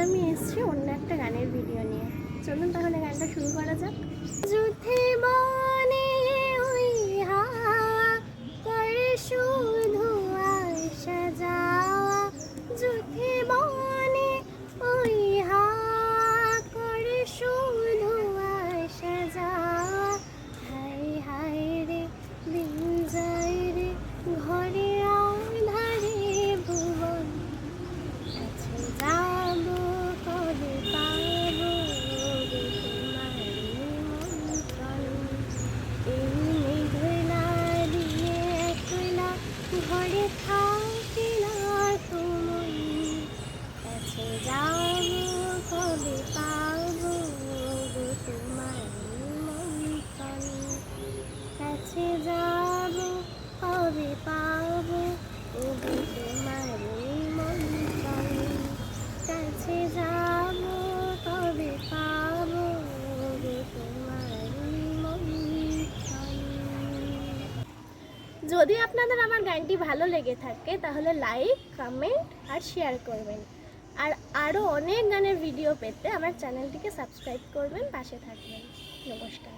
আমি এসেছি অন্য একটা গানের ভিডিও নিয়ে। চলুন তাহলে গানটা শুরু করা যাক। যুদ্ধে বনে ওই হাওয়া করে শুধু আসা যাওয়া, যুদ্ধে বনে ওই হাওয়া করে শুধু আসা যাওয়া। হাই হাই রে দিন যায় রে ঘরে আধারে ভুবন, কাছে যাবো কবে পাবো রে তোমার নিমন্ত্রণ। এই মেঘলা দিয়ে একলা ঘরে থাকে না তুমি, কাছে যাবো কবে পাবো রে তোমার নিমন্ত্রণ। কাছে যাবো কবে পাবো ওগো তোমার নিমন্ত্রণ। কাছে যাবো কবে পাবো ওগো তোমার নিমন্ত্রণ। যদি আপনাদের আমার গানটি ভালো লেগে থাকে তাহলে লাইক, কমেন্ট আর শেয়ার করবেন। আর আরও অনেক গানের ভিডিও পেতে আমার চ্যানেলটিকে সাবস্ক্রাইব করবেন, পাশে থাকবেন। নমস্কার।